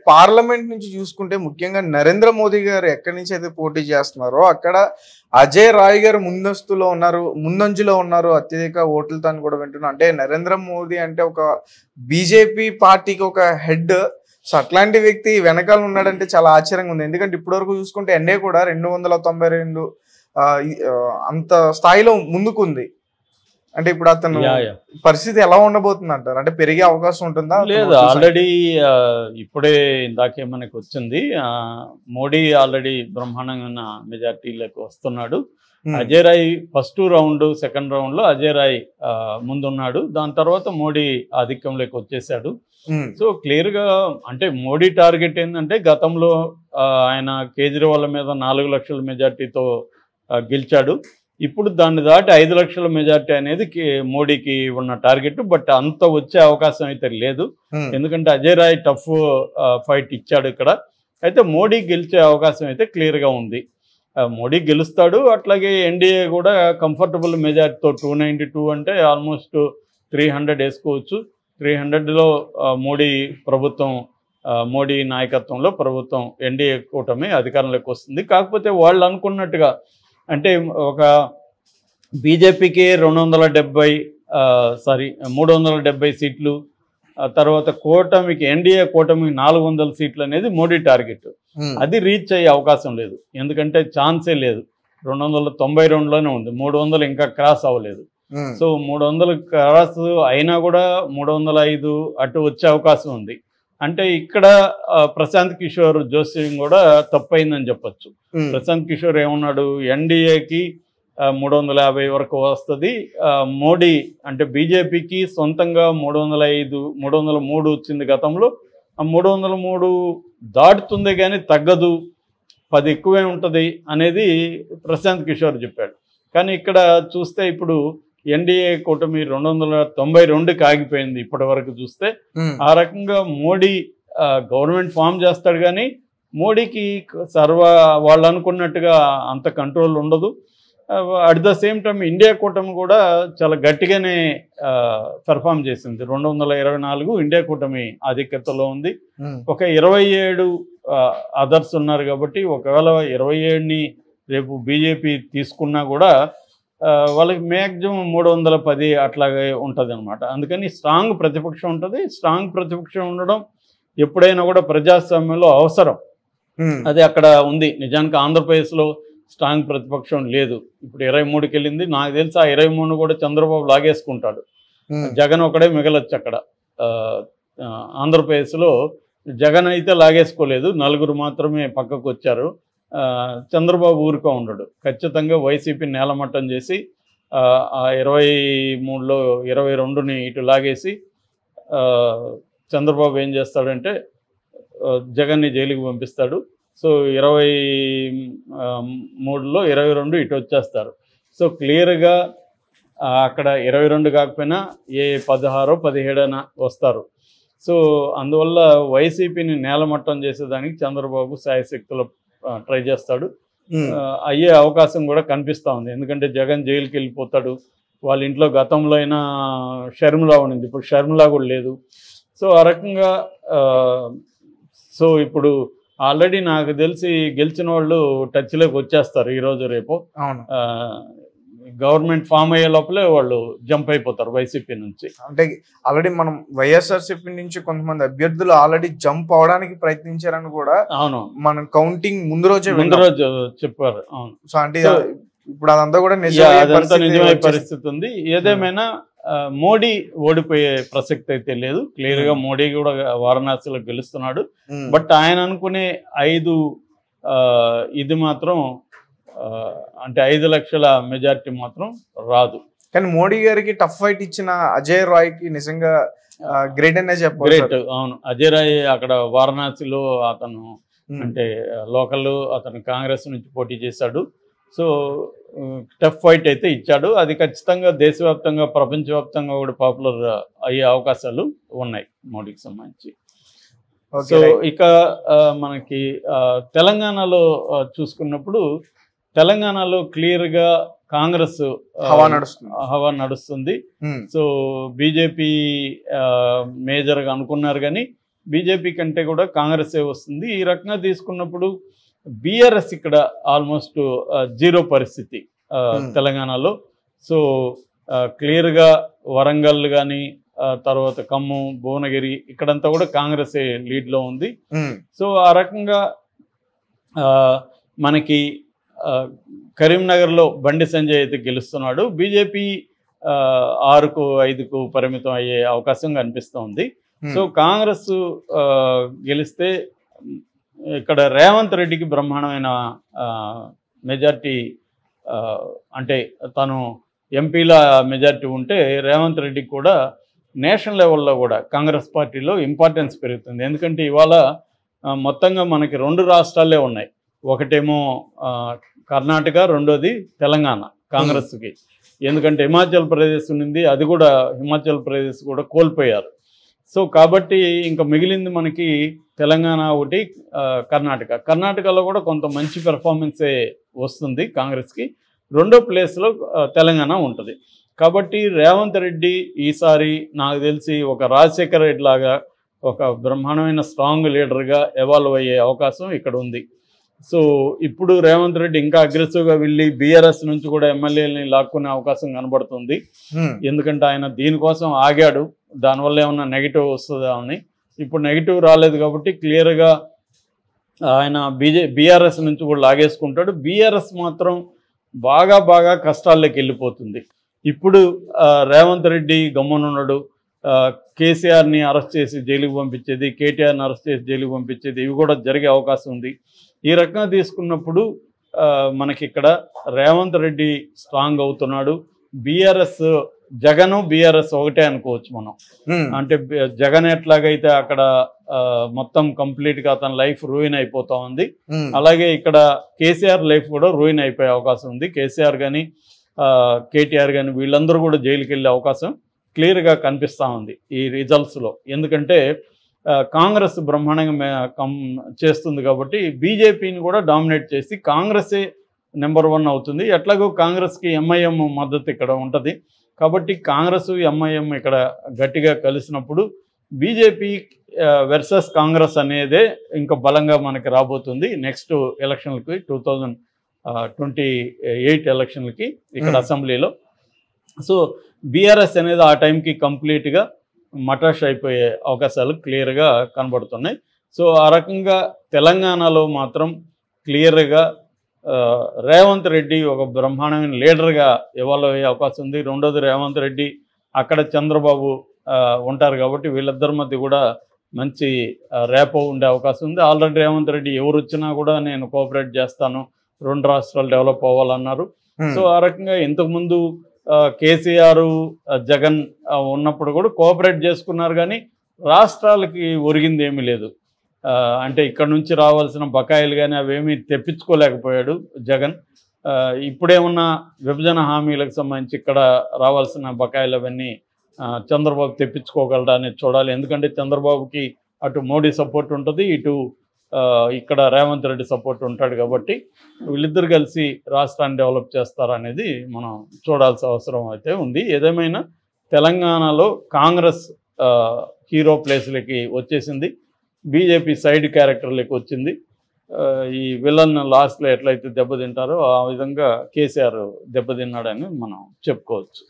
Parliament నుంచి చూసుకుంటే ముఖ్యంగా నరేంద్ర మోదీ గారు ఎక్కడి నుంచి అయితే పోటీ చేస్తున్నారో అక్కడ అజయ్ రాయ్ గారు ముందంజలో ఉన్నారు అత్యధిక ఓట్లతో అని కూడా వింటున్నాం. అంటే నరేంద్ర మోదీ అంటే ఒక బీజేపీ పార్టీకి ఒక హెడ్. సో అట్లాంటి వ్యక్తి వెనకాల ఉన్నాడంటే చాలా ఆశ్చర్యంగా ఉంది. ఎందుకంటే ఇప్పటివరకు చూసుకుంటే ఎన్ఏ కూడా 292 అంత స్థాయిలో ముందుకుంది. అంటే ఇప్పుడు అతను పరిస్థితి ఎలా ఉండబోతుంది అంటారు? అంటే పెరిగే అవకాశం ఉంటుందా? లేదు, ఆల్రెడీ ఇప్పుడే ఇందాకే మనకు వచ్చింది, మోడీ ఆల్రెడీ బ్రహ్మాండమైన మెజార్టీలకు వస్తున్నాడు. Ajay Rai first round second round లో అజయ్ రాయ్ ముందున్నాడు. దాని తర్వాత మోడీ ఆధిక్యంలోకి వచ్చేసాడు. సో క్లియర్ గా అంటే మోడీ టార్గెట్ ఏంటంటే గతంలో ఆయన కేజ్రీవాల్ మీద 4 లక్షల మెజార్టీతో గెలిచాడు. ఇప్పుడు దాన్ని దాటి 5 లక్షల మెజార్టీ అనేది మోడీకి ఉన్న టార్గెట్. బట్ అంత వచ్చే అవకాశం అయితే లేదు, ఎందుకంటే అజయ్ రాయ్ టఫ్ ఫైట్ ఇచ్చాడు ఇక్కడ. అయితే మోడీ గెలిచే అవకాశం అయితే క్లియర్గా ఉంది. మోడీ గెలుస్తాడు. అట్లాగే ఎన్డీఏ కూడా కంఫర్టబుల్ మెజార్టీతో 292 అంటే ఆల్మోస్ట్ 300 వేసుకోవచ్చు. 300లో మోడీ ప్రభుత్వం, మోడీ నాయకత్వంలో ప్రభుత్వం ఎన్డీఏ కూటమి అధికారంలోకి వస్తుంది. కాకపోతే వాళ్ళు అనుకున్నట్టుగా అంటే ఒక బీజేపీకి 370 సీట్లు, తర్వాత కూటమికి ఎన్డీఏ కూటమికి 400 సీట్లు అనేది మోడీ టార్గెట్. అది రీచ్ అయ్యే అవకాశం లేదు, ఎందుకంటే ఛాన్సే లేదు. 292లోనే ఉంది, 300 ఇంకా క్రాస్ అవ్వలేదు. సో 300 క్రాస్ అయినా కూడా 305 అటు వచ్చే అవకాశం ఉంది. అంటే ఇక్కడ ప్రశాంత్ కిషోర్ జోషి కూడా తప్పైందని చెప్పచ్చు. ప్రశాంత్ కిషోర్ ఏమన్నాడు, ఎన్డీఏకి 350 వరకు వస్తుంది, మోడీ అంటే బీజేపీకి సొంతంగా 303 వచ్చింది గతంలో, ఆ 303 దాటుతుంది కానీ తగ్గదు, 10 ఎక్కువే ఉంటుంది అనేది ప్రశాంత్ కిషోర్ చెప్పాడు. కానీ ఇక్కడ చూస్తే ఇప్పుడు ఎన్డీఏ కూటమి 292కి ఆగిపోయింది ఇప్పటి వరకు చూస్తే. ఆ రకంగా మోడీ గవర్నమెంట్ ఫామ్ చేస్తాడు కానీ మోడీకి వాళ్ళు అనుకున్నట్టుగా అంత కంట్రోల్ ఉండదు. At the same time India కూటమి కూడా చాలా గట్టిగానే పెర్ఫామ్ చేసింది. 224 ఇండియా కూటమి ఆధిక్యతలో ఉంది. ఒక 27 అదర్స్ ఉన్నారు కాబట్టి ఒకవేళ 27ని రేపు బీజేపీ తీసుకున్నా కూడా వాళ్ళకి మ్యాక్సిమం 310 అట్లాగే ఉంటుంది అనమాట. అందుకని స్ట్రాంగ్ ప్రతిపక్షం ఉంటుంది. స్ట్రాంగ్ ప్రతిపక్షం ఉండడం ఎప్పుడైనా కూడా ప్రజాస్వామ్యంలో అవసరం. అది అక్కడ ఉంది. నిజానికి ఆంధ్రప్రదేశ్లో స్ట్రాంగ్ ప్రతిపక్షం లేదు. ఇప్పుడు 23కి వెళ్ళింది. నాకు తెలిసి ఆ 23 కూడా చంద్రబాబు లాగేసుకుంటాడు. జగన్ ఒకడే మిగలొచ్చు అక్కడ. ఆంధ్రప్రదేశ్లో జగన్ అయితే లాగేసుకోలేదు, 4 మాత్రమే పక్కకు వచ్చారు. చంద్రబాబు ఊరుకో ఉండడు, ఖచ్చితంగా వైసీపీని నేలమట్టం చేసి 23లో 22ని ఇటు లాగేసి చంద్రబాబు ఏం చేస్తాడంటే జగన్ని జైలుకి పంపిస్తాడు. సో 23లో 22 ఇటు వచ్చేస్తారు. సో క్లియర్గా అక్కడ 22 కాకపోయినా ఏ 16, 17 వస్తారు. సో అందువల్ల వైసీపీని నేలమట్టం చేసేదానికి చంద్రబాబు శాయశక్తులు ట్రై చేస్తాడు. అయ్యే అవకాశం కూడా కనిపిస్తూ ఉంది. ఎందుకంటే జగన్ జైలుకి వెళ్ళిపోతాడు. వాళ్ళ ఇంట్లో గతంలో అయినా షర్మిలా ఉండింది, ఇప్పుడు షర్మిలా కూడా లేదు. సో ఆ రకంగా సో ఇప్పుడు ఆల్రెడీ నాకు తెలిసి గెలిచిన వాళ్ళు టచ్లోకి వచ్చేస్తారు ఈరోజు రేపు. గవర్నమెంట్ ఫామ్ అయ్యే లోపలే వాళ్ళు జంప్ అయిపోతారు వైసీపీ నుంచి. అంటే ఆల్రెడీ మనం వైఎస్ఆర్సీపీ నుంచి కొంతమంది అభ్యర్థులు ఆల్రెడీ జంప్ అవడానికి ప్రయత్నించారని కూడా అవును మనం కౌంటింగ్ ముందు రోజు చెప్పారు. అవును. సో అంటే ఇప్పుడు అదంతా కూడా నిజమయ్యే పరిస్థితి ఉంది. ఏదేమైనా మోడీ ఓడిపోయే ప్రసక్తి అయితే లేదు. క్లియర్ గా మోడీ కూడా వారణాసిలో గెలుస్తున్నాడు. బట్ ఆయన అనుకునే 5 ఇది మాత్రం అంటే 5 లక్షల మెజారిటీ మాత్రం రాదు. కానీ మోడీ గారికి టఫ్ ఫైట్ ఇచ్చిన అజయ్ రాయ్ కి నిజంగా గ్రేట్ అనే చెప్పాలి. గ్రేట్. అవును, అజయ్ రాయ్ అక్కడ వారణాసిలో అతను అంటే లోకల్, అతను కాంగ్రెస్ నుంచి పోటీ చేశాడు. సో టఫ్ ఫైట్ అయితే ఇచ్చాడు. అది ఖచ్చితంగా దేశవ్యాప్తంగా, ప్రపంచవ్యాప్తంగా కూడా పాపులర్ అయ్యే అవకాశాలు ఉన్నాయి మోడీకి సంబంధించి. సో ఇక మనకి తెలంగాణలో చూసుకున్నప్పుడు తెలంగాణలో క్లియర్గా కాంగ్రెస్ హవా నడుస్తుంది. సో బీజేపీ మేజర్గా అనుకున్నారు కానీ బీజేపీ కంటే కూడా కాంగ్రెసే వస్తుంది. ఈ రకంగా తీసుకున్నప్పుడు బీఆర్ఎస్ ఇక్కడ ఆల్మోస్ట్ జీరో పరిస్థితి తెలంగాణలో. సో క్లియర్గా వరంగల్ కానీ తర్వాత ఖమ్మం, భువనగిరి ఇక్కడంతా కూడా కాంగ్రెసే లీడ్లో ఉంది. సో ఆ రకంగా మనకి కరీంనగర్లో బండి సంజయ్ అయితే గెలుస్తున్నాడు. బీజేపీ 6కు 5కు పరిమితం అయ్యే అవకాశం కనిపిస్తోంది. సో కాంగ్రెస్ గెలిస్తే ఇక్కడ రేవంత్ రెడ్డికి బ్రహ్మాండమైన మెజార్టీ, అంటే తను ఎంపీల మెజార్టీ ఉంటే రేవంత్ రెడ్డికి కూడా నేషనల్ లెవెల్లో కూడా కాంగ్రెస్ పార్టీలో ఇంపార్టెన్స్ పెరుగుతుంది. ఎందుకంటే ఇవాళ మొత్తంగా మనకి 2 రాష్ట్రాలే ఉన్నాయి. ఒకటేమో కర్ణాటక, రెండోది తెలంగాణ కాంగ్రెస్కి. ఎందుకంటే హిమాచల్ ప్రదేశ్ ఉంది, అది కూడా హిమాచల్ ప్రదేశ్ కూడా కోల్పోయారు. సో కాబట్టి ఇంకా మిగిలింది మనకి తెలంగాణ ఒకటి, కర్ణాటకలో కూడా కొంత మంచి పెర్ఫార్మెన్సే వస్తుంది కాంగ్రెస్కి. 2వ ప్లేస్లో తెలంగాణ ఉంటుంది. కాబట్టి రేవంత్ రెడ్డి ఈసారి నాకు తెలిసి ఒక రాజశేఖర రెడ్డి లాగా ఒక బ్రహ్మాండమైన స్ట్రాంగ్ లీడర్గా ఎవాల్వ్ అయ్యే అవకాశం ఇక్కడ ఉంది. సో ఇప్పుడు రేవంత్ రెడ్డి ఇంకా అగ్రెసివ్గా వెళ్ళి బీఆర్ఎస్ నుంచి కూడా ఎమ్మెల్యేలని లాక్కునే అవకాశం కనబడుతుంది. ఎందుకంటే ఆయన దీనికోసం ఆగాడు, దానివల్ల ఏమన్నా నెగిటివ్ వస్తుందా అని. ఇప్పుడు నెగిటివ్ రాలేదు కాబట్టి క్లియర్గా ఆయన బీఆర్ఎస్ నుంచి కూడా లాగేసుకుంటాడు. బీఆర్ఎస్ మాత్రం బాగా కష్టాల్లోకి వెళ్ళిపోతుంది. ఇప్పుడు రేవంత్ రెడ్డి గమ్మునున్నాడు, కేసీఆర్ని అరెస్ట్ చేసి జైలుకి పంపించేది, కేటీఆర్ని అరెస్ట్ చేసి జైలుకి పంపించేది, ఇవి కూడా జరిగే అవకాశం ఉంది. ఈ రకంగా తీసుకున్నప్పుడు మనకి ఇక్కడ రేవంత్ రెడ్డి స్ట్రాంగ్ అవుతున్నాడు. బీఆర్ఎస్ బీఆర్ఎస్ ఒకటే అనుకోవచ్చు మనం. అంటే జగన్ ఎట్లాగైతే అక్కడ మొత్తం కంప్లీట్గా అతని లైఫ్ రూయిన్ అయిపోతా ఉంది, అలాగే ఇక్కడ కేసీఆర్ లైఫ్ కూడా రూయిన్ అయిపోయే అవకాశం ఉంది. కేసీఆర్ కానీ కేటీఆర్ కానీ వీళ్ళందరూ కూడా జైలుకి వెళ్ళే అవకాశం క్లియర్గా కనిపిస్తూ ఉంది ఈ రిజల్ట్స్లో. ఎందుకంటే కాంగ్రెస్ బ్రహ్మాండంగా చేస్తుంది కాబట్టి బీజేపీని కూడా డామినేట్ చేసి కాంగ్రెసే నెంబర్ 1 అవుతుంది. ఎట్లాగో కాంగ్రెస్కి ఎంఐఎం మద్దతు ఇక్కడ ఉంటుంది కాబట్టి కాంగ్రెస్ ఎంఐఎం ఇక్కడ గట్టిగా కలిసినప్పుడు బీజేపీ వర్సెస్ కాంగ్రెస్ అనేదే ఇంకా బలంగా మనకి రాబోతుంది నెక్స్ట్ ఎలక్షన్లకి, 2028 ఎలక్షన్లకి ఇక్కడ అసెంబ్లీలో. సో బీఆర్ఎస్ అనేది ఆ టైంకి కంప్లీట్గా మటాష్ అయిపోయే అవకాశాలు క్లియర్గా కనబడుతున్నాయి. సో ఆ రకంగా తెలంగాణలో మాత్రం క్లియర్గా రేవంత్ రెడ్డి ఒక బ్రహ్మాండమైన లీడర్గా ఎవాల్వ్ అయ్యే అవకాశం ఉంది. రెండోది రేవంత్ రెడ్డి అక్కడ చంద్రబాబు ఉంటారు కాబట్టి వీళ్ళిద్దరి మధ్య కూడా మంచి రేపో ఉండే అవకాశం ఉంది. ఆల్రెడీ రేవంత్ రెడ్డి ఎవరు వచ్చినా కూడా నేను కోఆపరేట్ చేస్తాను, 2 రాష్ట్రాలు డెవలప్ అవ్వాలన్నారు. సో ఆ రకంగా ఇంతకుముందు కేసీఆర్ జగన్ ఉన్నప్పుడు కూడా కోఆపరేట్ చేసుకున్నారు కానీ రాష్ట్రాలకి ఒరిగింది ఏమీ లేదు. అంటే ఇక్కడ నుంచి రావాల్సిన బకాయిలు కానీ అవేమీ తెప్పించుకోలేకపోయాడు జగన్. ఇప్పుడేమన్నా విభజన హామీలకు సంబంధించి ఇక్కడ రావాల్సిన బకాయిలు అవన్నీ చంద్రబాబు తెప్పించుకోగలరా అనేది చూడాలి. ఎందుకంటే చంద్రబాబుకి అటు మోడీ సపోర్ట్ ఉంటుంది, ఇటు ఇక్కడ రేవంత్ రెడ్డి సపోర్ట్ ఉంటాడు కాబట్టి వీళ్ళిద్దరు కలిసి రాష్ట్రాన్ని డెవలప్ చేస్తారనేది మనం చూడాల్సిన అవసరం అయితే ఉంది. ఏదేమైనా తెలంగాణలో కాంగ్రెస్ హీరో ప్లేస్లకి వచ్చేసింది, బీజేపీ సైడ్ క్యారెక్టర్లకి వచ్చింది. ఈ విలన్ లాస్ట్లో ఎట్లయితే దెబ్బతింటారో ఆ విధంగా కేసీఆర్ దెబ్బతిన్నాడని మనం చెప్పుకోవచ్చు.